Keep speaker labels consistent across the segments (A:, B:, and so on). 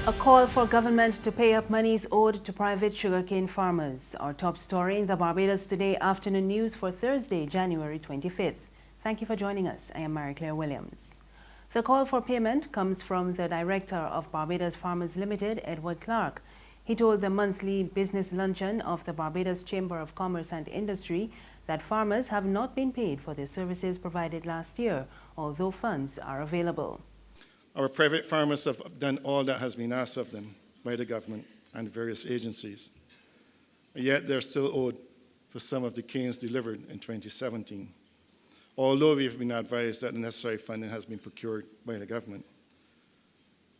A: A call for government to pay up monies owed to private sugarcane farmers. Our top story in the Barbados Today afternoon news for Thursday, January 25th. Thank you for joining us. I am Mary-Claire Williams. The call for payment comes from the director of Barbados Farmers Ltd, Edward Clarke. He told the monthly business luncheon of the Barbados Chamber of Commerce and Industry that farmers have not been paid for their services provided last year, although funds are available.
B: Our private farmers have done all that has been asked of them by the government and various agencies. Yet they're still owed for some of the canes delivered in 2017, although we've been advised that the necessary funding has been procured by the government.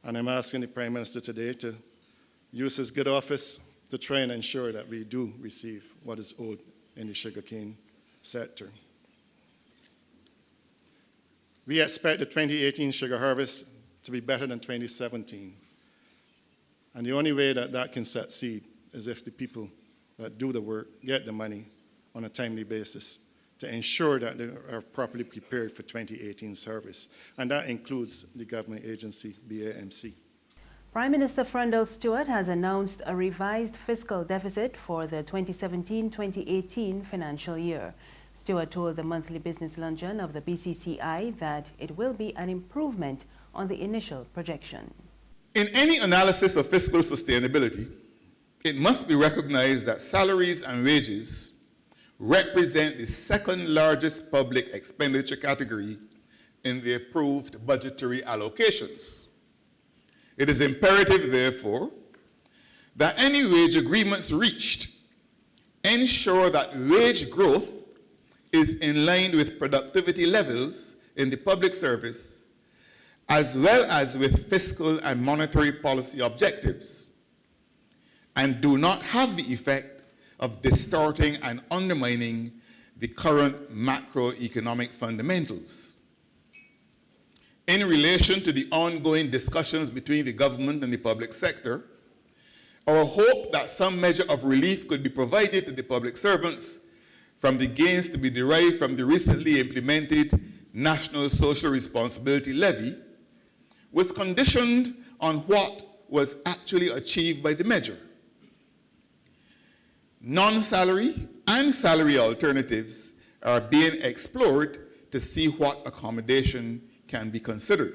B: And I'm asking the Prime Minister today to use his good office to try and ensure that we do receive what is owed in the sugarcane sector. We expect the 2018 sugar harvest to be better than 2017. And the only way that that can succeed is if the people that do the work get the money on a timely basis to ensure that they are properly prepared for 2018's harvest. And that includes the government agency, BAMC.
A: Prime Minister Frundle Stewart has announced a revised fiscal deficit for the 2017-2018 financial year. Stewart told the monthly business luncheon of the BCCI that it will be an improvement on the initial projection.
C: In any analysis of fiscal sustainability, it must be recognized that salaries and wages represent the second largest public expenditure category in the approved budgetary allocations. It is imperative, therefore, that any wage agreements reached ensure that wage growth is in line with productivity levels in the public service, as well as with fiscal and monetary policy objectives, and do not have the effect of distorting and undermining the current macroeconomic fundamentals. In relation to the ongoing discussions between the government and the public sector, our hope that some measure of relief could be provided to the public servants from the gains to be derived from the recently implemented National Social Responsibility Levy was conditioned on what was actually achieved by the measure. Non-salary and salary alternatives are being explored to see what accommodation can be considered.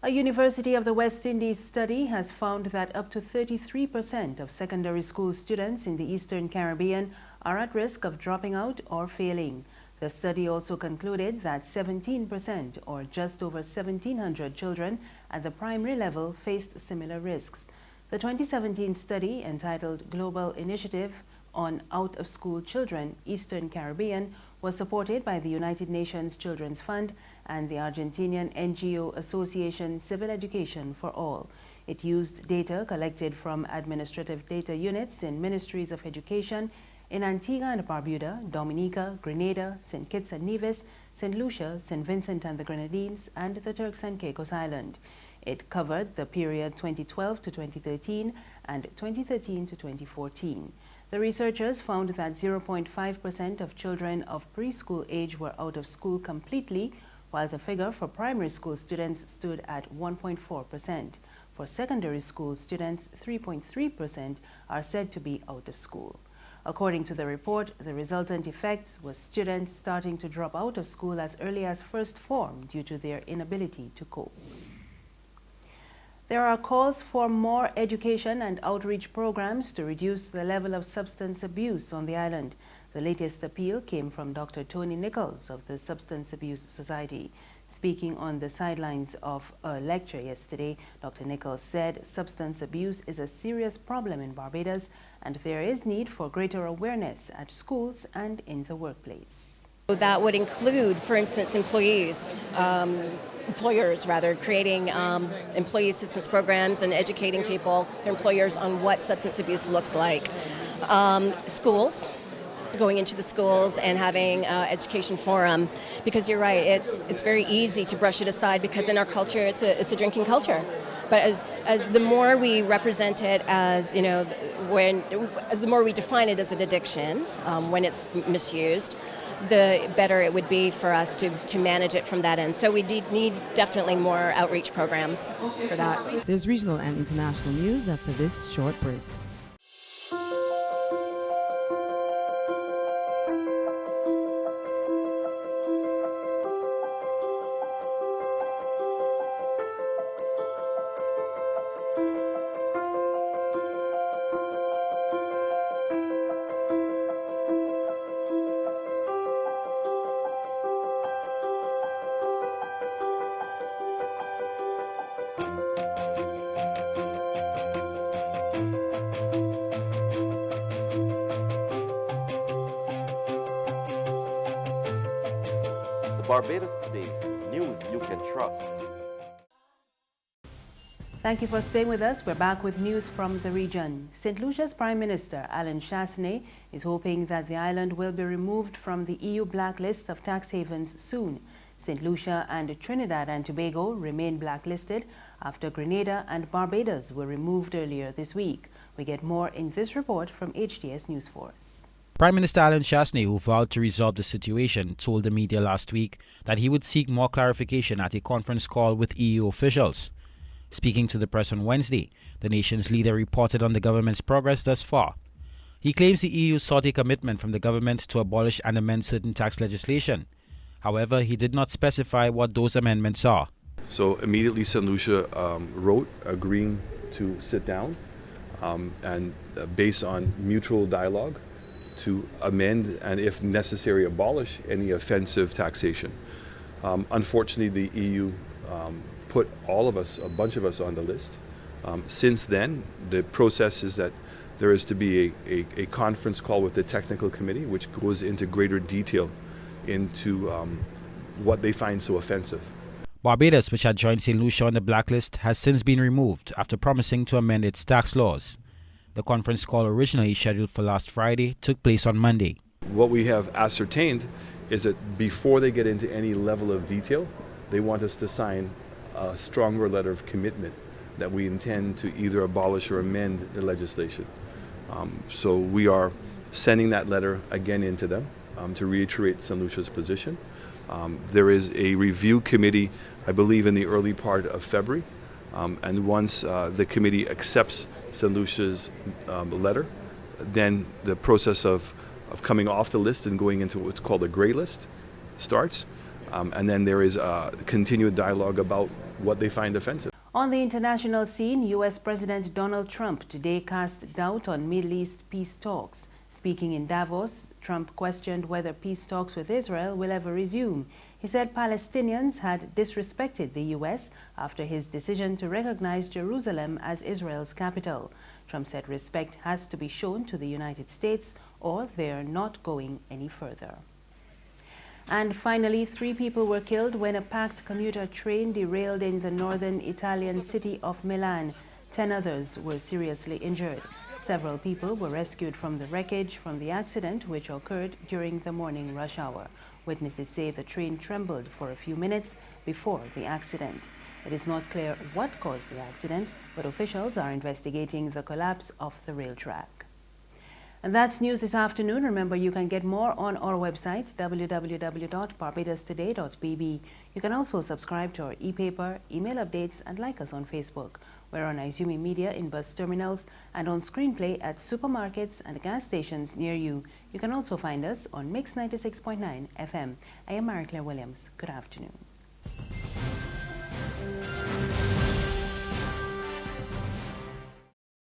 A: A University of the West Indies study has found that up to 33% of secondary school students in the Eastern Caribbean are at risk of dropping out or failing. The study also concluded that 17%, or just over 1,700 children at the primary level, faced similar risks. The 2017 study, entitled Global Initiative on Out-of-School Children, Eastern Caribbean, was supported by the United Nations Children's Fund and the Argentinian NGO Association Civil Education for All. It used data collected from administrative data units in ministries of education in Antigua and Barbuda, Dominica, Grenada, St. Kitts and Nevis, St. Lucia, St. Vincent and the Grenadines, and the Turks and Caicos Island. It covered the period 2012 to 2013 and 2013 to 2014. The researchers found that 0.5% of children of preschool age were out of school completely, while the figure for primary school students stood at 1.4%. For secondary school students, 3.3% are said to be out of school. According to the report, the resultant effects was students starting to drop out of school as early as first form due to their inability to cope. There are calls for more education and outreach programs to reduce the level of substance abuse on the island. The latest appeal came from Dr. Tony Nichols of the Substance Abuse Society. Speaking on the sidelines of a lecture yesterday, Dr. Nichols said substance abuse is a serious problem in Barbados and there is need for greater awareness at schools and in the workplace.
D: That would include, for instance, employers, creating employee assistance programs and educating people, their employers, on what substance abuse looks like. Schools, going into the schools and having education forum, because you're right, it's very easy to brush it aside because in our culture it's a drinking culture. But as the more we represent it as, you know, the more we define it as an addiction when it's misused, the better it would be for us to manage it from that end. So we need definitely more outreach programs for that.
E: There's regional and international news after this short break.
F: Barbados Today, news you can trust.
A: Thank you for staying with us. We're back with news from the region. St. Lucia's Prime Minister Alan Chastanet is hoping that the island will be removed from the EU blacklist of tax havens soon. St. Lucia and Trinidad and Tobago remain blacklisted after Grenada and Barbados were removed earlier this week. We get more in this report from HTS News Force.
G: Prime Minister Alan Chastanet, who vowed to resolve the situation, told the media last week that he would seek more clarification at a conference call with EU officials. Speaking to the press on Wednesday, the nation's leader reported on the government's progress thus far. He claims the EU sought a commitment from the government to abolish and amend certain tax legislation. However, he did not specify what those amendments are.
H: So immediately St. Lucia wrote agreeing to sit down and based on mutual dialogue, to amend and, if necessary, abolish any offensive taxation. Unfortunately, the EU put all of us, a bunch of us, on the list. Since then, the process is that there is to be a conference call with the technical committee, which goes into greater detail into what they find so offensive.
G: Barbados, which had joined St. Lucia on the blacklist, has since been removed after promising to amend its tax laws. The conference call, originally scheduled for last Friday, took place on Monday.
H: What we have ascertained is that before they get into any level of detail, they want us to sign a stronger letter of commitment that we intend to either abolish or amend the legislation. So we are sending that letter again into them to reiterate St. Lucia's position. There is a review committee, I believe, in the early part of February. And once the committee accepts St. Lucia's letter, then the process of coming off the list and going into what's called a gray list starts. And then there is a continued dialogue about what they find offensive.
A: On the international scene, U.S. President Donald Trump today cast doubt on Middle East peace talks. Speaking in Davos, Trump questioned whether peace talks with Israel will ever resume. He said Palestinians had disrespected the U.S. after his decision to recognize Jerusalem as Israel's capital. Trump said respect has to be shown to the United States or they're not going any further. And finally, 3 people were killed when a packed commuter train derailed in the northern Italian city of Milan. 10 others were seriously injured. Several people were rescued from the wreckage from the accident, which occurred during the morning rush hour. Witnesses say the train trembled for a few minutes before the accident. It is not clear what caused the accident, but officials are investigating the collapse of the rail track. And that's news this afternoon. Remember, you can get more on our website, www.barbadostoday.bb. You can also subscribe to our e-paper, email updates, and like us on Facebook. We're on Izumi Media in bus terminals and on Screenplay at supermarkets and gas stations near you. You can also find us on Mix 96.9 FM. I am Marie Claire Williams. Good afternoon.